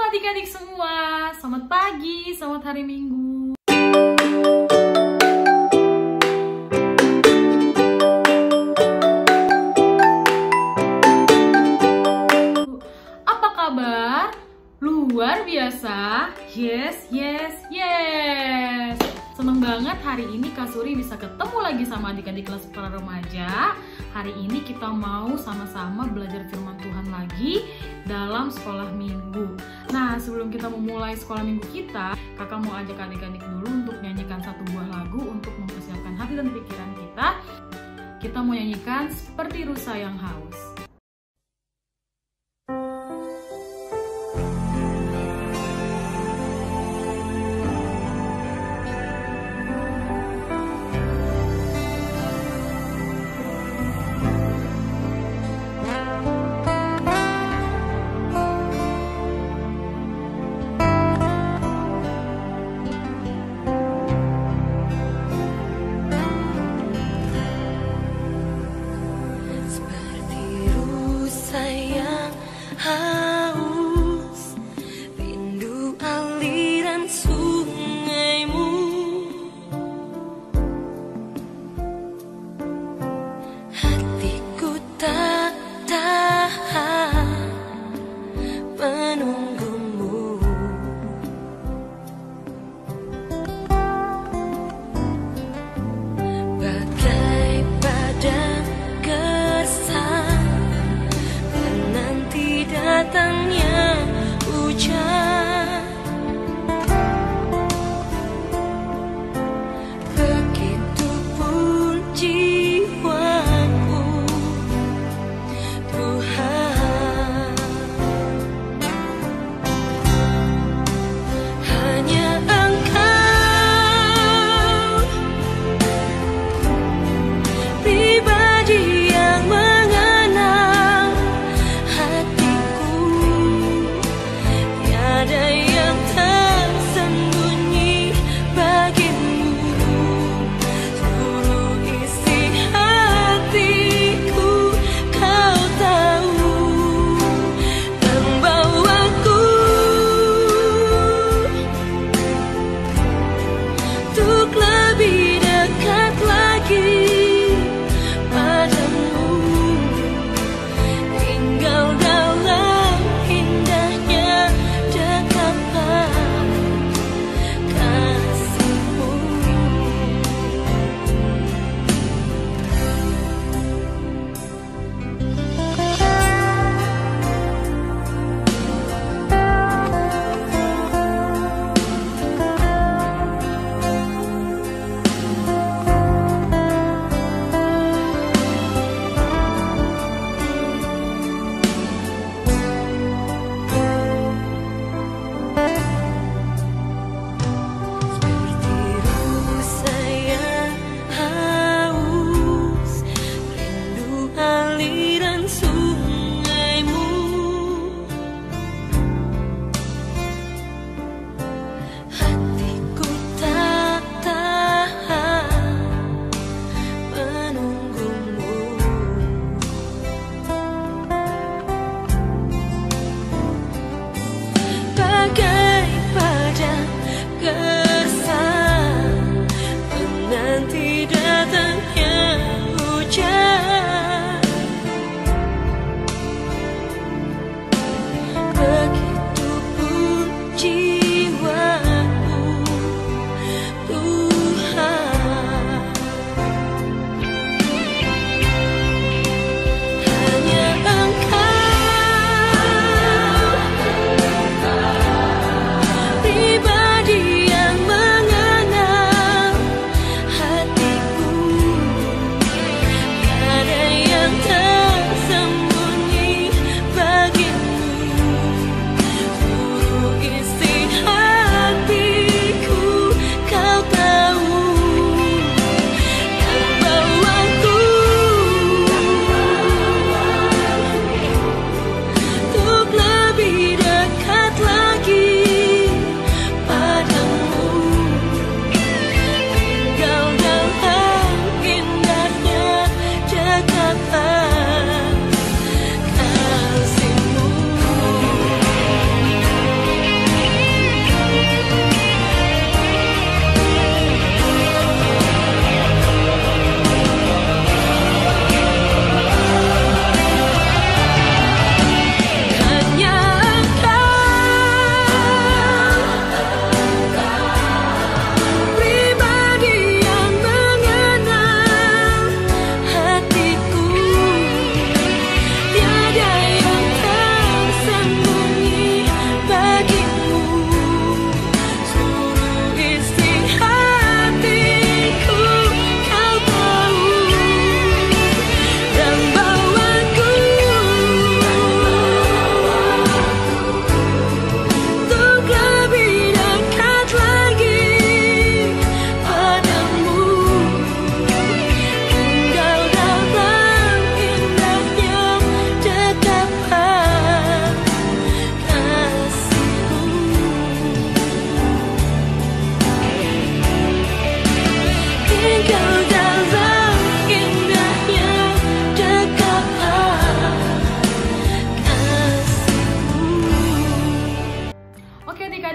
adik-adik semua, selamat pagi, selamat hari Minggu. Apa kabar? Luar biasa? Yes. Seneng banget hari ini Kak Suri bisa ketemu lagi sama adik-adik kelas para remaja. Hari ini kita mau sama-sama belajar firman Tuhan lagi dalam sekolah minggu. Nah, sebelum kita memulai sekolah minggu kita, kakak mau ajak adik-adik dulu untuk nyanyikan satu buah lagu untuk mempersiapkan hati dan pikiran kita. Kita mau nyanyikan Seperti Rusa yang Haus.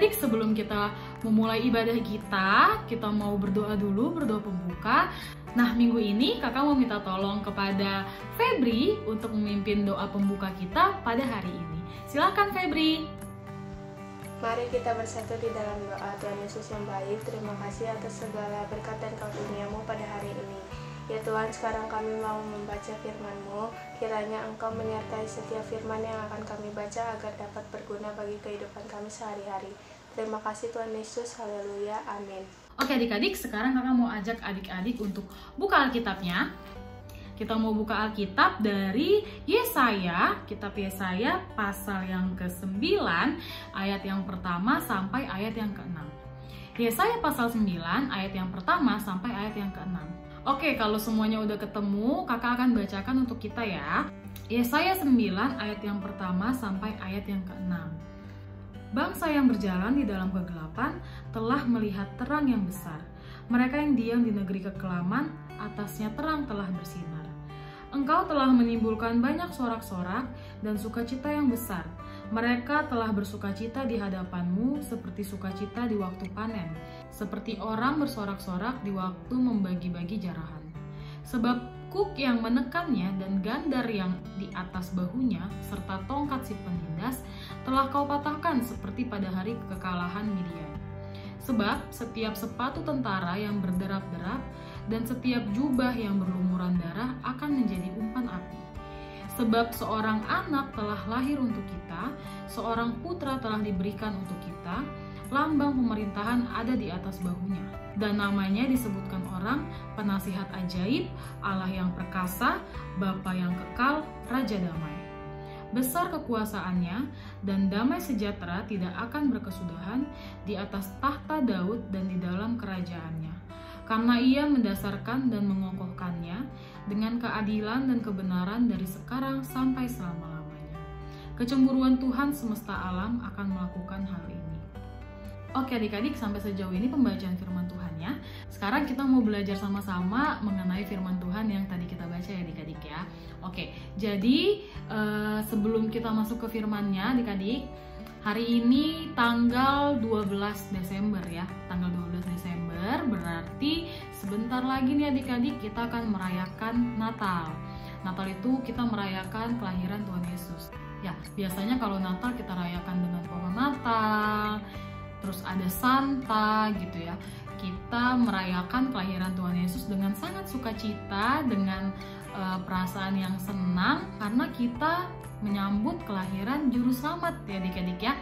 adik-adik, sebelum kita memulai ibadah kita mau berdoa dulu, berdoa pembuka. Nah, minggu ini kakak mau minta tolong kepada Febri untuk memimpin doa pembuka kita pada hari ini. Silakan Febri. Mari kita bersatu di dalam doa. Tuhan Yesus yang baik, terima kasih atas segala berkat dan karunia-Mu pada hari ini. Ya Tuhan, sekarang kami mau membaca firman-Mu. Kiranya Engkau menyertai setiap firman yang akan kami baca agar dapat berguna bagi kehidupan kami sehari-hari. Terima kasih Tuhan Yesus, haleluya, amin. Oke adik-adik, sekarang kakak mau ajak adik-adik untuk buka Alkitabnya. Kita mau buka Alkitab dari Yesaya, kitab Yesaya pasal yang ke-9, ayat yang pertama sampai ayat yang ke-6. Yesaya pasal 9, ayat yang pertama sampai ayat yang ke-6. Oke, kalau semuanya udah ketemu, kakak akan bacakan untuk kita ya. Yesaya 9 ayat yang pertama sampai ayat yang ke-6. Bangsa yang berjalan di dalam kegelapan telah melihat terang yang besar. Mereka yang diam di negeri kekelaman, atasnya terang telah bersinar. Engkau telah menimbulkan banyak sorak-sorak dan sukacita yang besar. Mereka telah bersukacita di hadapan-Mu seperti sukacita di waktu panen, seperti orang bersorak-sorak di waktu membagi-bagi jarahan. Sebab kuk yang menekannya dan gandar yang di atas bahunya, serta tongkat si penindas, telah Kau patahkan seperti pada hari kekalahan Midian. Sebab setiap sepatu tentara yang berderap-derap dan setiap jubah yang berlumuran darah akan menjadi umpan api. Sebab seorang anak telah lahir untuk kita, seorang putra telah diberikan untuk kita, lambang pemerintahan ada di atas bahunya. Dan namanya disebutkan orang, penasihat ajaib, Allah yang perkasa, Bapa yang kekal, Raja damai. Besar kekuasaannya, dan damai sejahtera tidak akan berkesudahan di atas tahta Daud dan di dalam kerajaannya. Karena ia mendasarkan dan mengokohkannya dengan keadilan dan kebenaran dari sekarang sampai selama-lamanya. Kecemburuan Tuhan semesta alam akan melakukan hal ini. Oke adik-adik, sampai sejauh ini pembacaan firman Tuhannya. Sekarang kita mau belajar sama-sama mengenai firman Tuhan yang tadi kita baca ya adik-adik ya. Oke, jadi sebelum kita masuk ke firmannya adik-adik, hari ini tanggal 12 Desember ya, tanggal 12 Desember berarti sebentar lagi nih adik-adik kita akan merayakan Natal. Natal itu kita merayakan kelahiran Tuhan Yesus. Ya, biasanya kalau Natal kita rayakan dengan pohon Natal, terus ada Santa gitu ya. Kita merayakan kelahiran Tuhan Yesus dengan sangat sukacita, dengan perasaan yang senang karena kita menyambut kelahiran Juru Selamat ya adik-adik ya.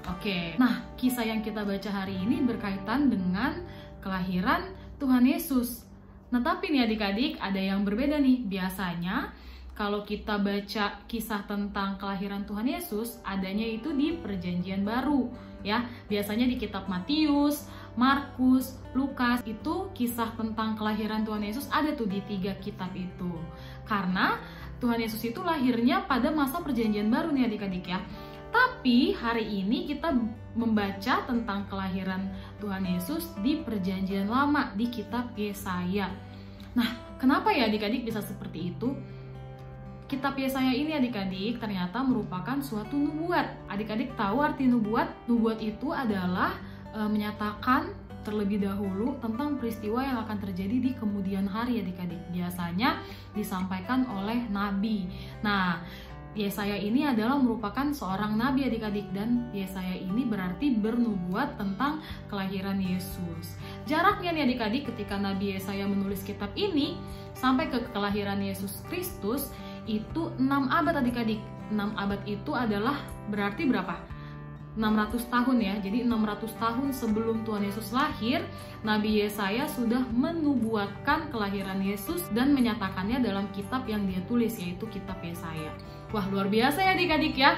Oke, nah kisah yang kita baca hari ini berkaitan dengan kelahiran Tuhan Yesus. Nah tapi nih adik-adik ada yang berbeda nih. Biasanya kalau kita baca kisah tentang kelahiran Tuhan Yesus, adanya itu di Perjanjian Baru ya. Biasanya di kitab Matius, Markus, Lukas, itu kisah tentang kelahiran Tuhan Yesus ada tuh di 3 kitab itu. Karena Tuhan Yesus itu lahirnya pada masa Perjanjian Baru nih adik-adik ya. Tapi hari ini kita membaca tentang kelahiran Tuhan Yesus di Perjanjian Lama di kitab Yesaya. Nah, kenapa ya adik-adik bisa seperti itu? Kitab Yesaya ini adik-adik ternyata merupakan suatu nubuat. Adik-adik tahu arti nubuat? Nubuat itu adalah menyatakan terlebih dahulu tentang peristiwa yang akan terjadi di kemudian hari adik-adik. Biasanya disampaikan oleh nabi. Nah, Yesaya ini adalah merupakan seorang nabi adik-adik, dan Yesaya ini berarti bernubuat tentang kelahiran Yesus. Jaraknya nih adik-adik ketika Nabi Yesaya menulis kitab ini sampai ke kelahiran Yesus Kristus itu 6 abad adik-adik. 6 abad itu adalah berarti berapa? 600 tahun ya. Jadi 600 tahun sebelum Tuhan Yesus lahir, Nabi Yesaya sudah menubuatkan kelahiran Yesus dan menyatakannya dalam kitab yang dia tulis, yaitu kitab Yesaya. Wah, luar biasa ya adik-adik ya.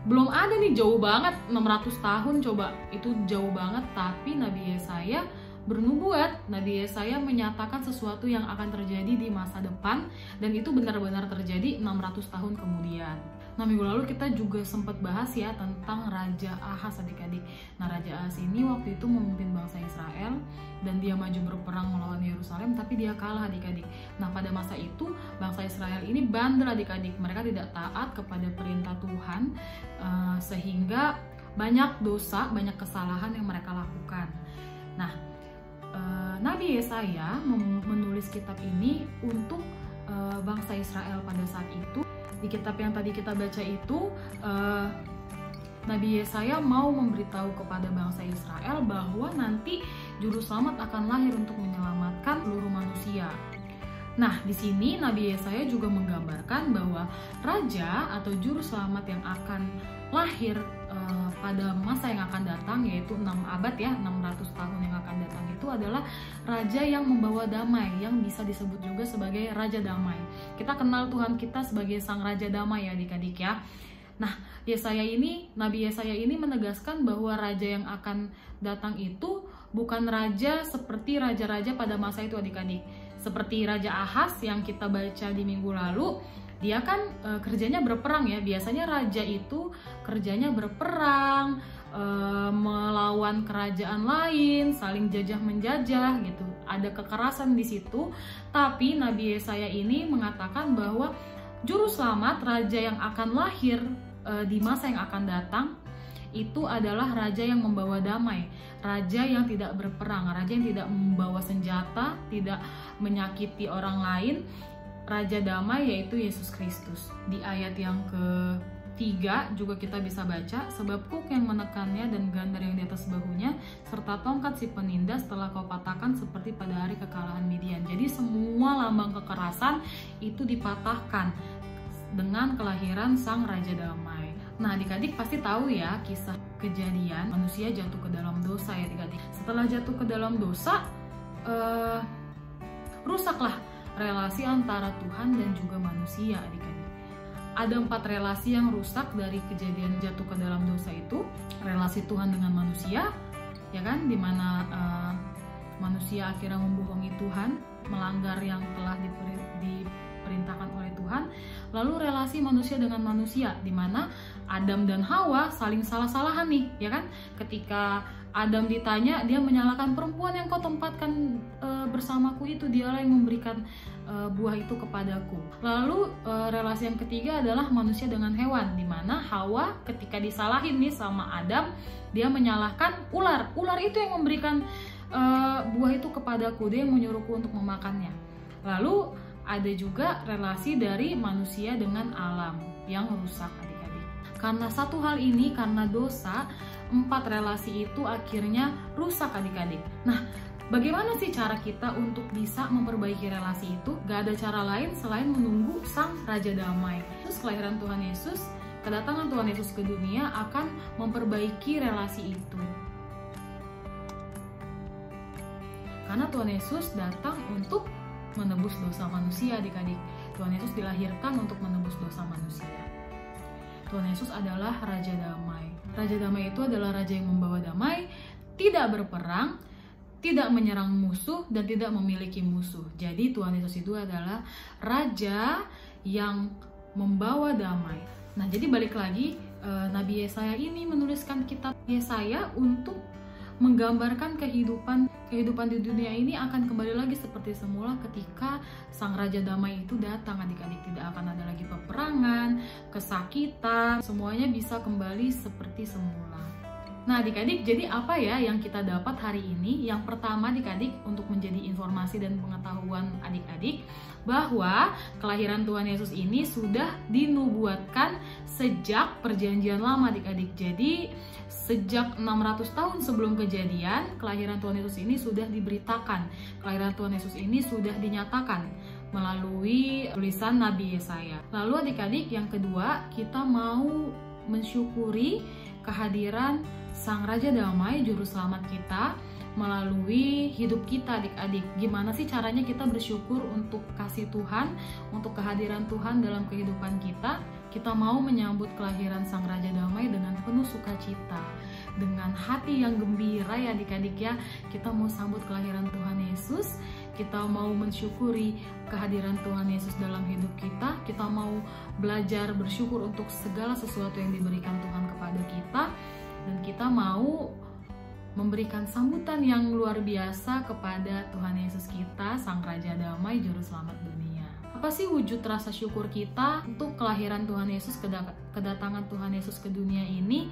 Belum ada nih, jauh banget, 600 tahun coba. Itu jauh banget, tapi Nabi Yesaya bernubuat. Nabi Yesaya menyatakan sesuatu yang akan terjadi di masa depan, dan itu benar-benar terjadi 600 tahun kemudian. Nah, minggu lalu kita juga sempat bahas ya tentang Raja Ahaz adik-adik. Nah, Raja Ahaz ini waktu itu memimpin bangsa Israel dan dia maju berperang melawan Yerusalem, tapi dia kalah adik-adik. Nah, pada masa itu bangsa Israel ini bandel adik-adik. Mereka tidak taat kepada perintah Tuhan, sehingga banyak dosa, banyak kesalahan yang mereka lakukan. Nah, Nabi Yesaya menulis kitab ini untuk bangsa Israel pada saat itu. Di kitab yang tadi kita baca itu, Nabi Yesaya mau memberitahu kepada bangsa Israel bahwa nanti juru selamat akan lahir untuk menyelamatkan seluruh manusia. Nah, di sini Nabi Yesaya juga menggambarkan bahwa raja atau juru selamat yang akan lahir pada masa yang akan datang, yaitu 6 abad ya, 600 tahun yang akan datang, itu adalah raja yang membawa damai, yang bisa disebut juga sebagai Raja Damai. Kita kenal Tuhan kita sebagai Sang Raja Damai ya adik-adik ya. Nah, Nabi Yesaya ini menegaskan bahwa raja yang akan datang itu bukan raja seperti raja-raja pada masa itu adik-adik. Seperti Raja Ahaz yang kita baca di minggu lalu, dia kan kerjanya berperang ya. Biasanya raja itu kerjanya berperang, melawan kerajaan lain, saling jajah menjajah gitu. Ada kekerasan di situ. Tapi Nabi Yesaya ini mengatakan bahwa juru selamat, raja yang akan lahir di masa yang akan datang, itu adalah raja yang membawa damai, raja yang tidak berperang, raja yang tidak membawa senjata, tidak menyakiti orang lain, Raja Damai, yaitu Yesus Kristus. Di ayat yang ke-3 juga kita bisa baca, sebab kuk yang menekannya dan gandar yang di atas bahunya, serta tongkat si penindas telah kau patahkan seperti pada hari kekalahan Midian. Jadi semua lambang kekerasan itu dipatahkan dengan kelahiran Sang Raja Damai. Nah, adik-adik pasti tahu ya kisah Kejadian, manusia jatuh ke dalam dosa ya adik-adik. Setelah jatuh ke dalam dosa, rusaklah relasi antara Tuhan dan juga manusia adik-adik. Ada 4 relasi yang rusak dari kejadian jatuh ke dalam dosa itu. Relasi Tuhan dengan manusia, ya kan, dimana manusia akhirnya membohongi Tuhan, melanggar yang telah diperintahkan oleh Tuhan. Lalu relasi manusia dengan manusia, dimana Adam dan Hawa saling salah-salahan nih, ya kan? Ketika Adam ditanya, dia menyalahkan perempuan yang kau tempatkan bersamaku itu, dialah yang memberikan buah itu kepadaku. Lalu relasi yang ketiga adalah manusia dengan hewan, dimana Hawa ketika disalahin nih sama Adam, dia menyalahkan ular. Ular itu yang memberikan buah itu kepadaku, dia yang menyuruhku untuk memakannya. Lalu ada juga relasi dari manusia dengan alam yang rusak adik-adik. Karena satu hal ini, karena dosa, 4 relasi itu akhirnya rusak adik-adik. Nah, bagaimana sih cara kita untuk bisa memperbaiki relasi itu? Gak ada cara lain selain menunggu Sang Raja Damai. Terus kelahiran Tuhan Yesus, kedatangan Tuhan Yesus ke dunia akan memperbaiki relasi itu. Karena Tuhan Yesus datang untuk menebus dosa manusia adik-adik. Tuhan Yesus dilahirkan untuk menebus dosa manusia. Tuhan Yesus adalah Raja Damai. Raja Damai itu adalah raja yang membawa damai, tidak berperang, tidak menyerang musuh, dan tidak memiliki musuh. Jadi Tuhan Yesus itu adalah raja yang membawa damai. Nah, jadi balik lagi, Nabi Yesaya ini menuliskan kitab Yesaya untuk menggambarkan kehidupan di dunia ini akan kembali lagi seperti semula ketika Sang Raja Damai itu datang adik-adik. Tidak akan ada lagi peperangan, kesakitan, semuanya bisa kembali seperti semula. Nah adik-adik, jadi apa ya yang kita dapat hari ini? Yang pertama adik-adik, untuk menjadi informasi dan pengetahuan adik-adik, bahwa kelahiran Tuhan Yesus ini sudah dinubuatkan sejak Perjanjian Lama adik-adik. Jadi sejak 600 tahun sebelum kejadian, kelahiran Tuhan Yesus ini sudah diberitakan. Kelahiran Tuhan Yesus ini sudah dinyatakan melalui tulisan Nabi Yesaya. Lalu adik-adik, yang kedua, kita mau mensyukuri kehadiran Sang Raja Damai, Juru Selamat kita, melalui hidup kita adik-adik. Gimana sih caranya kita bersyukur untuk kasih Tuhan, untuk kehadiran Tuhan dalam kehidupan kita? Kita mau menyambut kelahiran Sang Raja Damai dengan penuh sukacita, dengan hati yang gembira ya adik-adik ya. Kita mau sambut kelahiran Tuhan Yesus, kita mau mensyukuri kehadiran Tuhan Yesus dalam hidup kita. Kita mau belajar bersyukur untuk segala sesuatu yang diberikan Tuhan kepada kita, dan kita mau memberikan sambutan yang luar biasa kepada Tuhan Yesus kita, Sang Raja Damai, Juru Selamat dunia. Apa sih wujud rasa syukur kita untuk kelahiran Tuhan Yesus, kedatangan Tuhan Yesus ke dunia ini?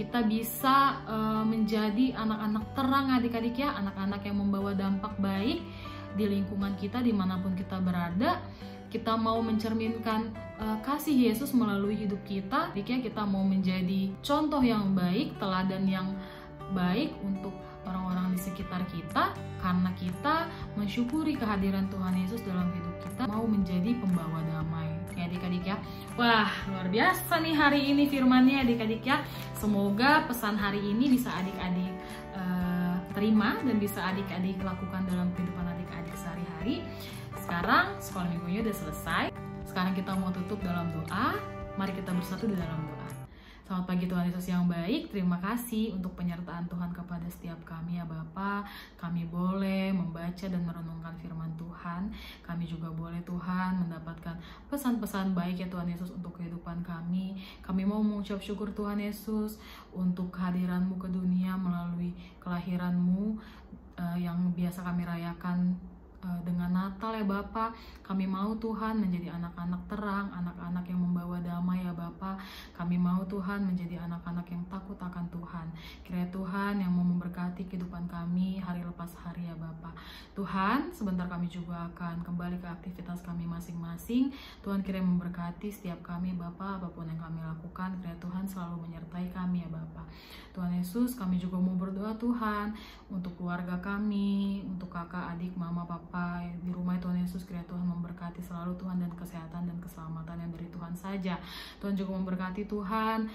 kita bisa menjadi anak-anak terang adik-adik ya, anak-anak yang membawa dampak baik di lingkungan kita dimanapun kita berada. Kita mau mencerminkan kasih Yesus melalui hidup kita, kita mau menjadi contoh yang baik, teladan yang baik untuk orang-orang di sekitar kita, karena kita mensyukuri kehadiran Tuhan Yesus dalam hidup kita, mau menjadi pembawa damai ya adik-adik ya. Wah, luar biasa nih hari ini firman-nya adik-adik ya. Semoga pesan hari ini bisa adik-adik terima dan bisa adik-adik lakukan dalam kehidupan adik-adik sehari-hari. Sekarang sekolah minggunya udah selesai. Sekarang kita mau tutup dalam doa. Mari kita bersatu di dalam doa. Selamat pagi Tuhan Yesus yang baik. Terima kasih untuk penyertaan Tuhan kepada setiap kami ya Bapa. Kami boleh membaca dan merenungkan firman Tuhan. Kami juga boleh Tuhan mendapatkan pesan-pesan baik ya Tuhan Yesus untuk kehidupan kami. Kami mau mengucap syukur Tuhan Yesus untuk kehadiran-Mu ke dunia melalui kelahiran-Mu yang biasa kami rayakan dengan Natal ya Bapa. Kami mau Tuhan menjadi anak-anak terang, anak-anak yang membawa damai ya Bapa. Kami mau Tuhan menjadi anak-anak yang takut akan Tuhan. Kiranya Tuhan yang mau memberkati kehidupan kami hari lepas hari ya Bapa. Tuhan, sebentar kami juga akan kembali ke aktivitas kami masing-masing. Tuhan kiranya memberkati setiap kami Bapa, apapun yang kami lakukan. Kiranya Tuhan selalu menyertai kami ya Bapa. Tuhan Yesus, kami juga mau berdoa Tuhan untuk keluarga kami, untuk kakak, adik, mama, papa di rumah Tuhan Yesus. Kiranya Tuhan memberkati selalu Tuhan, dan kesehatan dan keselamatan yang dari Tuhan saja. Tuhan juga memberkati Tuhan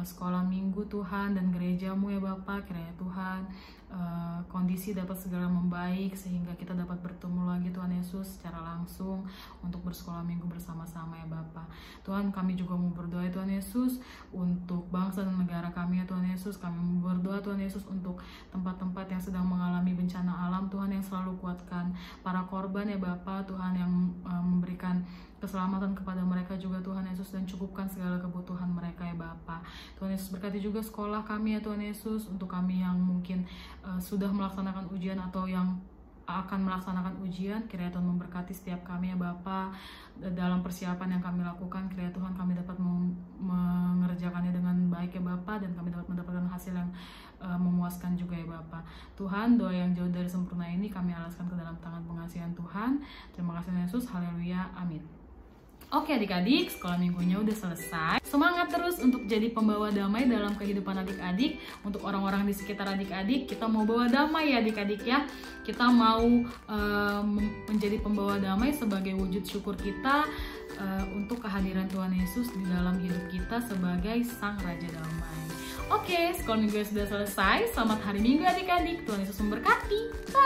sekolah minggu Tuhan dan gerejamu ya Bapa. Kiranya Tuhan kondisi dapat segera membaik sehingga kita dapat bertemu lagi Tuhan Yesus secara langsung untuk bersekolah minggu bersama-sama ya Bapa. Tuhan, kami juga mau berdoa ya Tuhan Yesus untuk bangsa dan negara kami ya Tuhan Yesus. Kami mau berdoa Tuhan Yesus untuk tempat-tempat yang sedang mengalami bencana alam. Tuhan yang selalu kuatkan para korban ya Bapa. Tuhan yang memberikan keselamatan kepada mereka juga Tuhan Yesus, dan cukupkan segala kebutuhan mereka ya Bapa. Tuhan Yesus, berkati juga sekolah kami ya Tuhan Yesus, untuk kami yang mungkin sudah melaksanakan ujian atau yang akan melaksanakan ujian. Kiranya Tuhan memberkati setiap kami ya Bapa dalam persiapan yang kami lakukan. Kiranya Tuhan kami dapat mengerjakannya dengan baik ya Bapa, dan kami dapat mendapatkan hasil yang memuaskan juga ya Bapa. Tuhan, doa yang jauh dari sempurna ini kami alaskan ke dalam tangan pengasihan Tuhan. Terima kasih Yesus, haleluya, amin. Oke adik-adik, sekolah minggunya udah selesai. Semangat terus untuk jadi pembawa damai dalam kehidupan adik-adik. Untuk orang-orang di sekitar adik-adik, kita mau bawa damai ya adik-adik ya. Kita mau menjadi pembawa damai sebagai wujud syukur kita untuk kehadiran Tuhan Yesus di dalam hidup kita sebagai Sang Raja Damai. Oke, sekolah minggu sudah selesai. Selamat hari Minggu adik-adik. Tuhan Yesus memberkati. Bye.